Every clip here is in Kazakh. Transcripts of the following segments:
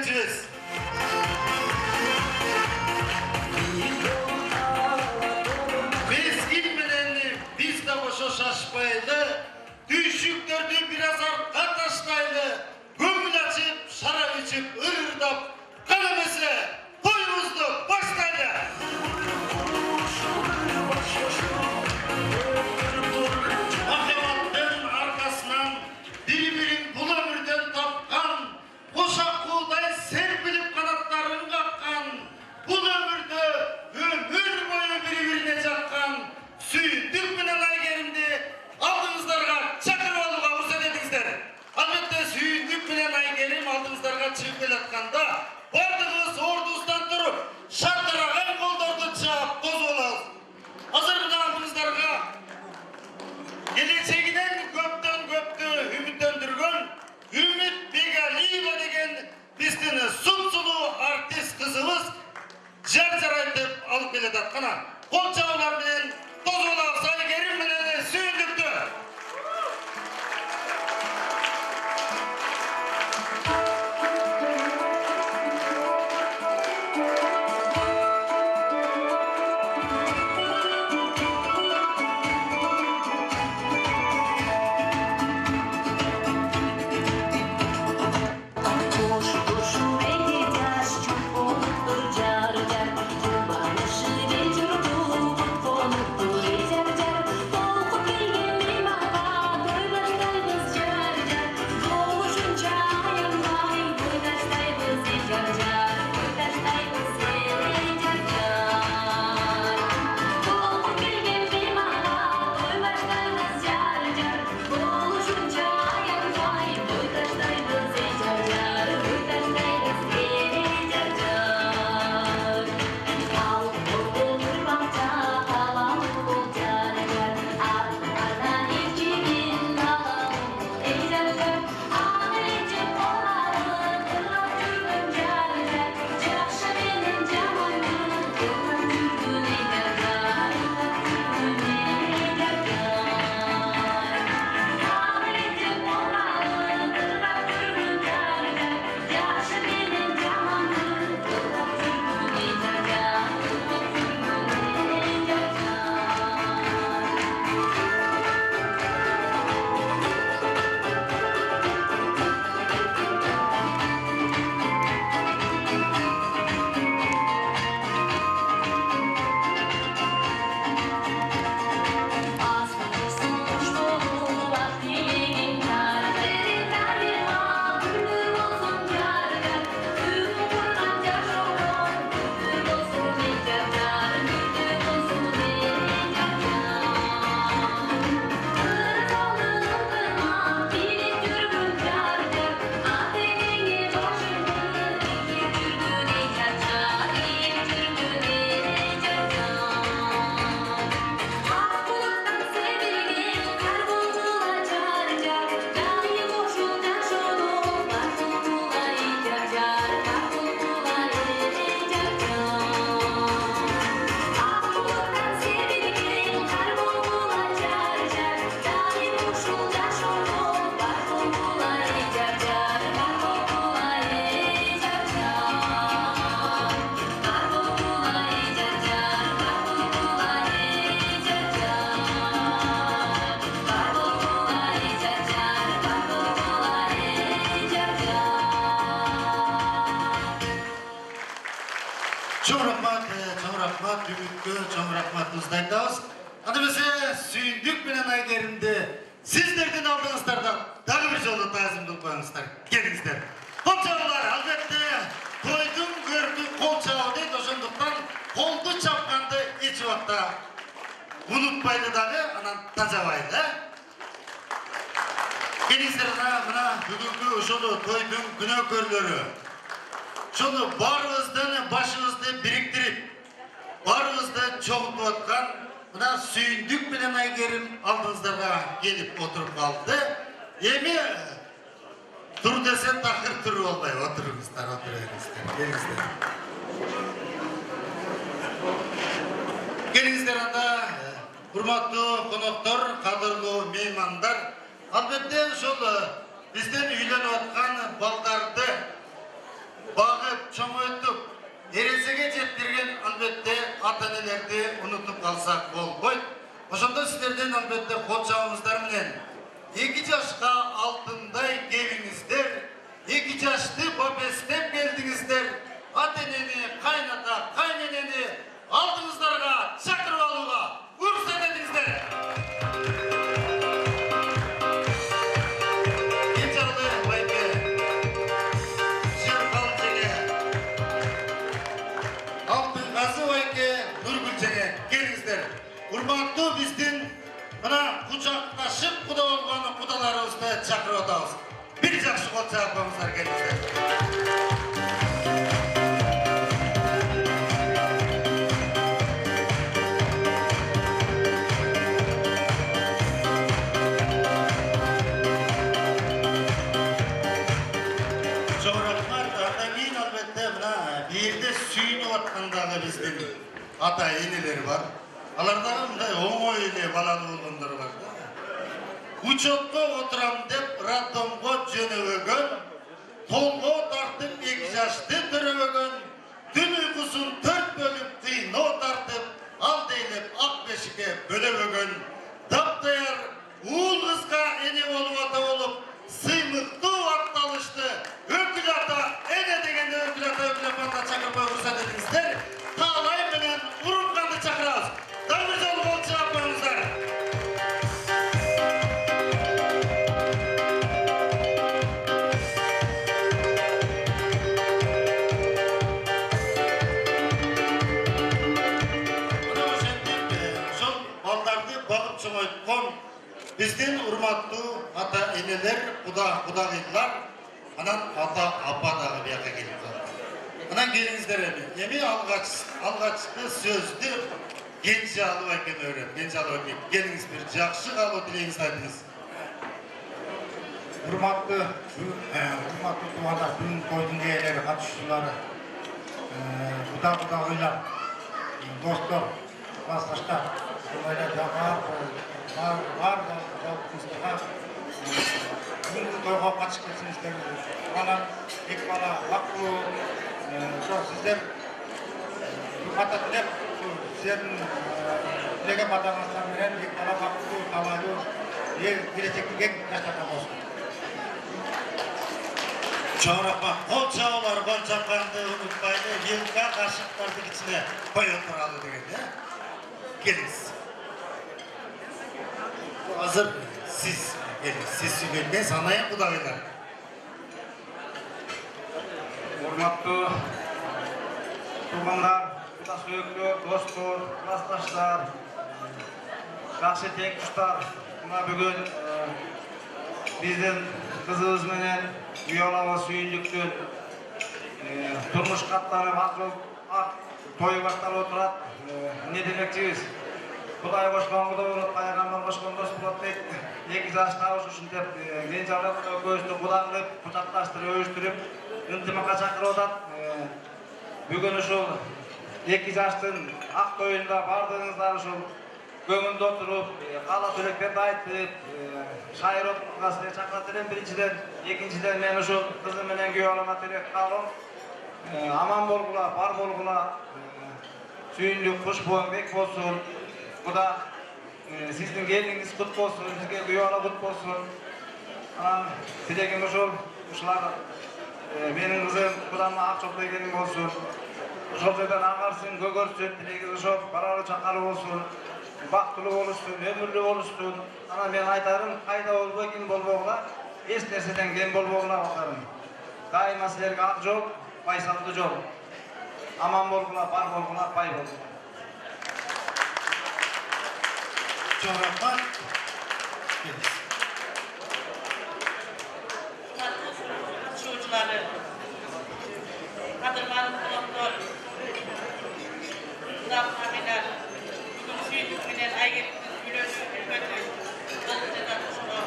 келгенчибиз. Мезгил менен биз да ошо шашпайлы, түйшүктөрдү бир аз артка таштайлы, көңүл ачып, шарап ичип, ырдап, кана эмесе тойубузду баштайлы. Махаббаттын аркасынан бири-бирин бул өмүрдөн тапкан, кошакуудай серпилип канаттарын каккан, бул өмүрдө өмүр бою бири-бирине жаккан сүйүндүк менен Айгеримди алдыңыздарга чакырып алууга уруксат этиңиздер. Албетте сүйүндүк менен Айгерим алдыңыздарга чыгып келатканда бардыгыбыз ордубуздан туруп, шартыраган колдорду чаап тосуп алабыз. Азыр мына алдыңыздарга келечегинен көптөн үмүттөндүргөн Үмүт Бегалиева деген биздин сулуу артист кызыбыз жар-жарайтып алып келе жаткан. Кол чабуулар менен тосуп алабыз Айгерим менен сүйүндүктү. Чоң рахмат, Үмүткө чоң рахматыбызды айтабыз. Аны эмесе сүйүндүк менен Айгеримди сиздердин алдыңыздарда дагы бир жолу таазим кылып коюңуздар. Келиңиздер. Кол чабуулар, албетте тойдун көркү кол чабуу дейт, ошондуктан колду чапканды эч убакта унутпайлы дагы, анан тажабайлы. Келиңиздер, мына бүгүнкү ошол тойдун күнөөкөрлөрү. Şunu barımızdan başımızda biriktirip, barımızda çoğultup atkan, buna suyunduk bilen Aygerim aldığınızlara gelip oturup kaldı. Emi dur desen takır turu olmay, oturunuzlar, gelingizler. Gelingizler anda, hurmatlı konuklar, kadırlı meymanlar, albatta şol bizden үйlenip atkan baldardı, kalsak bolboyt. Ошондо сиздерден албетте кол жабыңыздар менен 2 жашка алтындай келиңиздер, 2 жашты бапестеп келдиңиздер. Ата-энени, кайната, кайненени алдыңыздарга чакырып алууга уруксат этиңиздер. Урматтуу биздин мына кучакташып куда болгон кудаларыбызды чакырып атабыз. Бир жакшы кол чапыңыздар келиңиздер. Аткандагы биздин ата энелер бар. Алардагы мындай оңой эле балалуу болгондор бар да. Учетко отурам деп роддомго жөнөбөгөн, толго тартып 2 жашты төрөбөгөн, түн уйкусун 4 бөлүп кыйноо тартып, ал дейлеп ак бешикке бөлөбөгөн, таптаяр уул кызга эне болуп ата болуп, сыймыктуу атталышты өкүл ата, эне дегенде өкүл ата чакырып уруксат этиңиздер. Таалай менен Урукканды чакырабыз. Дагы бир жолу кол чапыңыздар. Ошол балдарды багып чоңойткон биздин урматтуу ата энелер, кудагыйлар, анан ата апа дагы бияка келип калды. Анан келиңиздер эми алгачкы сөздү Genci Alı Ekim öğren, Genci Alı Ekim. Geliniz bir jakşı kalı dileğinizi aytыңыз. Hurmatlı tuğada gün toydun eğleri katışçıları, buda oylar, dostlar, vasıtaşlar, olayla var gün toyga kaçıp ketsinizler. Bana, ek bana, vaklı, sizler hurmatla dilep, sizlerin dilege badağınızdan veren ek bana vaklı, talaylı, geleceklik en yaşlardan olsun. Çoğrapa, kol çağlar, kol çapkandı unutmaydı, yılga kaşıklardık içine koy oturalı degende. Geliniz. Hazır siz geliniz. Siz sügünde sanayın kudağıyla. Hurmatlı tuğanlar, kuda suyuklu, dostlar, klastaşlar, жақсы тең құштар, мына бүгін біздің қызымыз менен ұялаға сүйіндіктен тұрмыш қаттанып ақ тойы басталып отырады. Не демекчибиз? Құдай қошқан құда болады, пайғамбар қошқан дос болады дейді. Екі жас тауыш үшін деп Gençalık көзді құда қылып, құшақтастырып, өстіріп, ынтымаққа шақырып отырады. Бүгін ушул екі жастың ақ тойында бардыңыздар ушул көңілді отырып, қала түлектерді айтып, шайыр отырғасына шақыртырым біріншіден, екіншіден мен ұшыл қызым менен күйеу алама тілек қалым. Аман болғыла, бар болғыла, сүйіндік құш бек болсын. Құда сіздің келіңіз құт болсын, сізге күйеу ала құт болсын. Тілегім ұшыл, ұшылар менің қызым құдамға ақ жоқтай келің болсын. Ұшыл жерден ағарсын, көгөрсін, тілегіз ұшыл, баралы чақары болсын. Бактылуу болуштун, өмүрлүү болуштун. Ана мен айтарым, кайда болбой ким болбогула, эч нерседен кем болбогула атарым. Дайыма силерге ак жол, байсалдуу жол. Аман болгула, бар болгула, бай болгула. Çoğrapa. Çocukları, kadırmanın kulaklar, kulaklar, Suyundukmenen aygelikten ülönü, ülgötü, dolunca tartışma,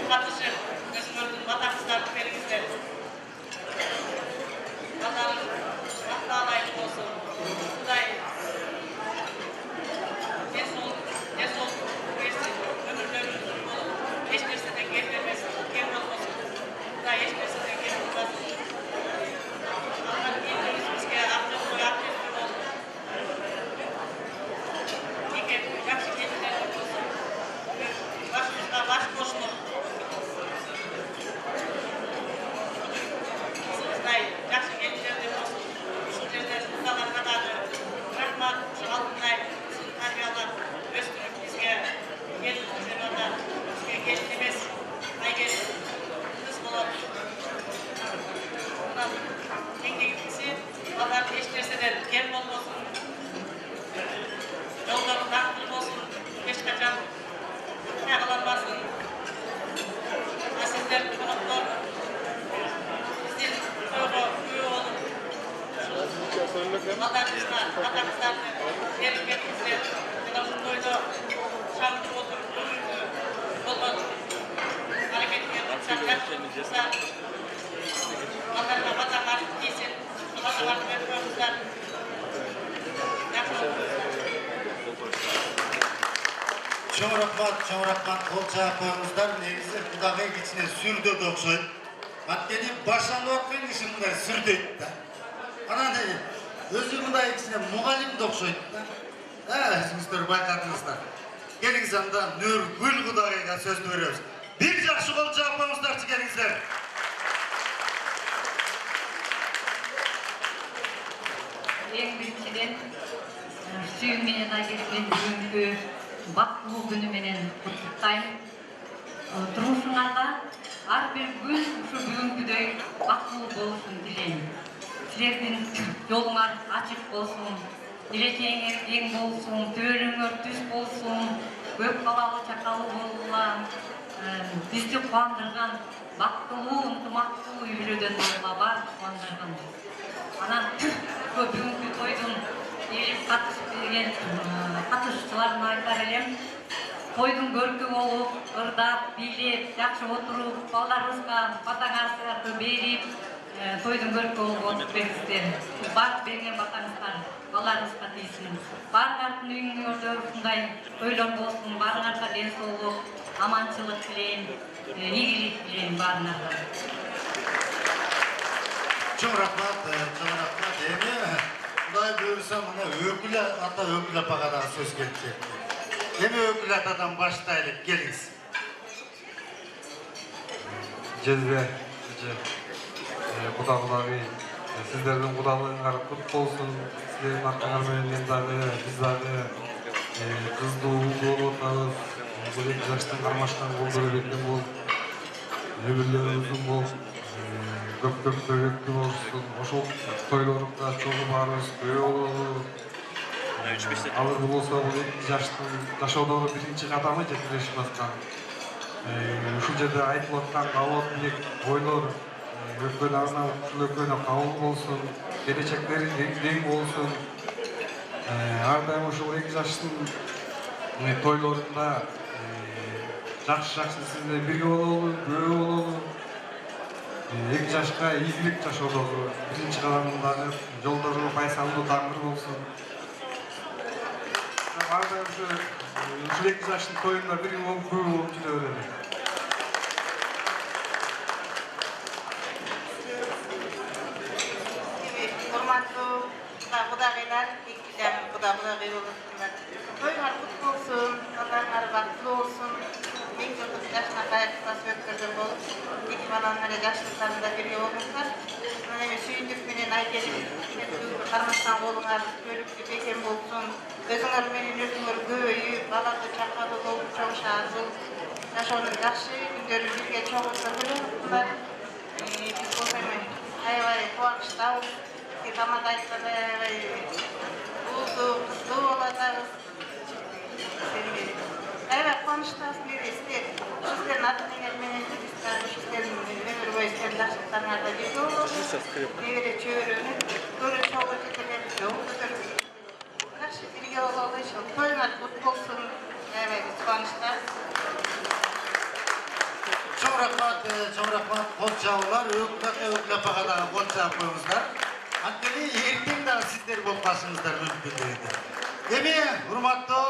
katışık, gözümürdün vatanızlarını verimizler. Vatanın alaylı olsun, Kuday, ne sol versin, ömürlerimiz olup, hiç birisine gelmemesin, gem olmasın, Kuday hiç birisine gem olmasın. Allah'ın ilgimiz bizge aklı koyu aklı olsun. Mınday yaxşı gençlerden olsun, sizlerden ustalarga dagı rahmat, şu altınday sizni tarbiyalap, östürüp bizge geldiler onda, bizge gelin emes, aygeri kız bolup. Bundan kengegisi, Allah hiç nerseden kem olmasın, yolları dağıtılıp olsun, hiç kaçan yağlanmasın. Sizler konuklar, bizden çoğu büyük olun. Vatandaşlarını verilmekizler, bu toyda şarkı oturup olmadı. Hareketlerden şarkılarsa vatan artık giysin, vatan artık öpüyoruzlar. Çoğun rahmat, kol çağı koyumuzlar, negizi Kudagay içine sürdü dokşoy. Hakkeni başlanı okuyun işin bunday sürdü da. Ana ne, özü bunday içine muğalim dokşoydu da. Özünüzдөр baykadınızlar. Geliniz anda Nurgül Kudagay'a söz veriyoruz. Bir жақсы kol çağı koyumuzlar çıkarınızlar. En birinçiden suyun aygerimin bugünkü baktуу günü menen kutuktayım. Turmuşuңarga har bir gün şu bugünküдөй baktуу болушун dileyim. Sizlerдің жолуңар ачык болсун, келечегиңер кең болсун, төбөлүңөр түз болсун, көп балалы чакалы болула, бизди кубандырган бактылуу, ынтымактуу үй бүлөдөн болула бар кубандырган. Анан бүгүнкү тойдун элип катышчыларына айтар элем, тойдун көркү болуп, ырдап, бийлеп, жакшы отуруп, балдарыбызга батаңарыңарды берип, тойдун көркү болуп отурбеңиздер. Бак берген батаңыздар балдарыбызга тийсин. Баарыңардын үйүңөрдө ушундай тойлор болсун, баарыңарга ден соолук, аманчылык тилейм, ийгилик тилейм баарыңарга. Çoğun rahmat. Құдай бұйырса мына өкіл ата өкіл апаға да сөз келіп. Деме өкіл атадан баштайлық, келіңіз. Жезбе, құдағылары, сіздердің құдағыларыңар құт болсын, сіздердің артыңармен мен дағы, біз дағы, қызды ұлды отағыз, бұл екі жаштың қармашқан қолдары бетін бол, өмірлері ұзын бол, көп-көп бөгетті болсын, ошол тойлорыққа чоғы барыз, көй олығы, алыр болса бұл екі жаштың жашаудағы бірінші қадамы жеткізіп жатқан. Ушул жерде айтылып аткан каалоо тилек ойлор өкмөт арнап ушул өкмөткө кабыл болсун, келечектери кең болсун. Ар дайым ушул эки жаштын тойлорунда жакшы сиздер бирге бололу, күбө бололу. Эки жашка ийгилик жашоодогу биринчи кадамындагы жолдору пайсалдуу таңыр болсун. Ар дайым ушул эки жаштын тоюнда бирге болуп күбө болуп жүрө берели. Kudagaylar, ikiden kudagay olursunlar. Toylar kutlu olsun, kalanlar baklı olsun. Ben çok yaşına kayıtlas ötkürdüm olup, iki balanlara yaşlıklarında birge olmuşlar. Suyunduk menen aygelip, karmastan olunlar, bölüklü beken olsun. Özüңөр менен өзүңөр көбөйүп, балалы чакалы болуп чогушасыз. Жашоонун жакшы күндөрү бирге чогулса болот. Биз болсо аябай кубанычтабыз. Тамак айтканда аябай уулдуу, кыздуу болуп атабыз. Аябай кубанычтабыз сиздер. Сиздердин ата-энеңер менен биз сиздердин өмүр бою сиздердин жакшылыктарыңарда бирге болобуз. Небере чөбөрөнү көрө чогуу жетелерди жол көтөрүп. Жакшы бирге бололу, тоюңар кут болсун. Аябай биз кубанычтабыз. Çoğun rahmat, kol çağılar, ökül apaga da kol çağı koyumuzlar. Hakkını erken de sizler bol başınızlar mümkündeydi. Demi, hurmattуу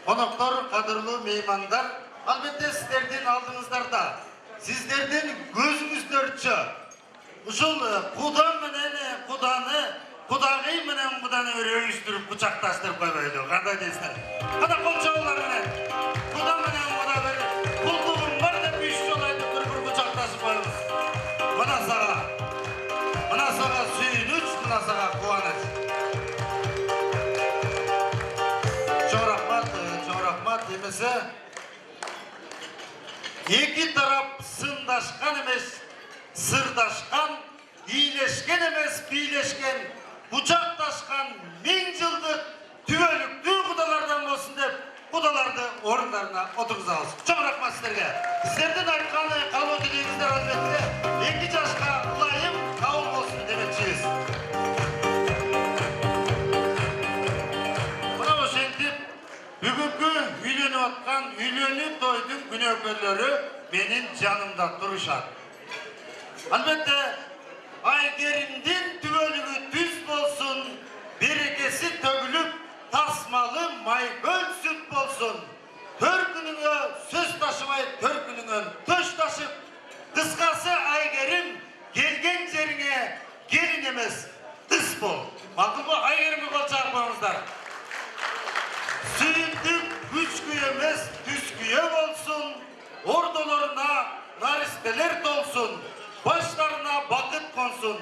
konuklar, kadırlı meymandar, albatta sizlerden aldığınızlarda, sizlerden gözünüzdörçü, uşul Kudagay menen kudany örüyüştürüp, kucaktaştırıp koybaydı. Kanda deysler. Kada kol çağılarını, kuda menen kuda böyle, kulluğun var da büyüş olaydı, bir kucaktaşıp koyumuz. Bana sağa. iki taraf sındaşkan emes, sırdaşkan, iyileşken emes, birleşken, bucaktaşkan, ming yıldık, tüvelüklü kudalardan olsun dep, kudalardı orunlarına oturguzabız. Çok rahmat sizlerge. Sizlerden aytkanı kalma dileyingizler albatta, 2 yaşka ılayım, kavul olsun demekçiyiz. Bravo şentip, bugünkü üylönüp atkan, üylönüp toydun günökörleri benim canımda duruşar. Albatta, Aygerindin tüvelüğü düz bolsun, berekesi tögülüp, tasmalı maygöl süt bolsun. Törkününe söz taşımayıp, törkününe töş taşıp, kıskası Aygerim, gelgen yerine gelin emez, kız bol. Bakın bu Aygerim'i kol çarpmamızlar. Suyunduk güç güyemez, tüsküye olsun, ordularına naristeler dolsun, başlarına bakıt konsun,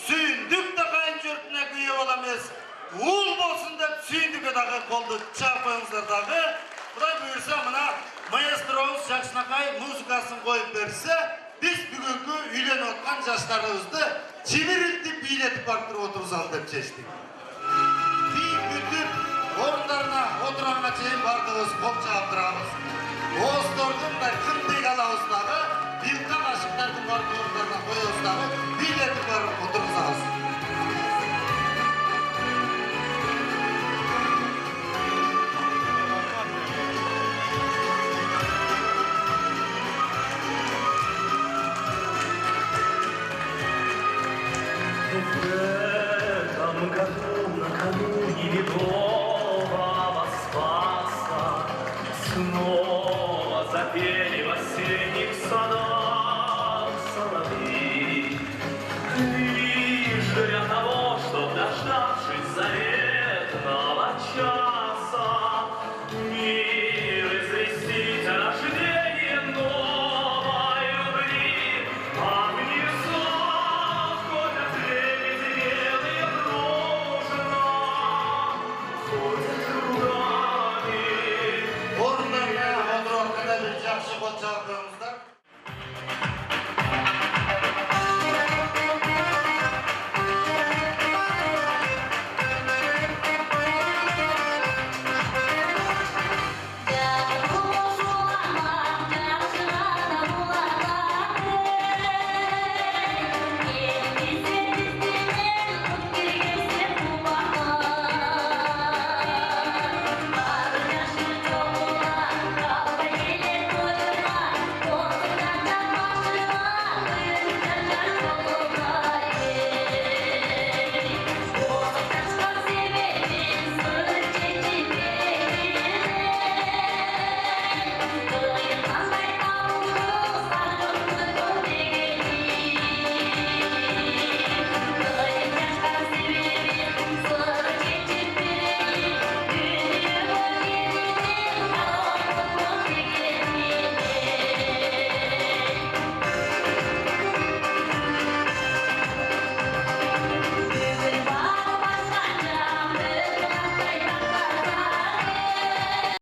suyunduk da kayıncörtüne güye olamaz, uğul bolsun da suyunduk dağı koldu çarpağımızlar dağı. Buraya buyursa buna maestro'muz Jaksınakay muzikasını koyup verse, biz bugünkü üylen otkan yaşlarımızda çimiriltip biletip arttırıp oturuzalım dep çeştik. Orunlarına oturanına çeyin bardığız, kol çağıttırağımız. Oğuzlardan da kındık alavuzları, bilkan aşıklardan vardı orunlarına koyuzları, biletip varıp oturuzağız. Снова запели в осенних садах.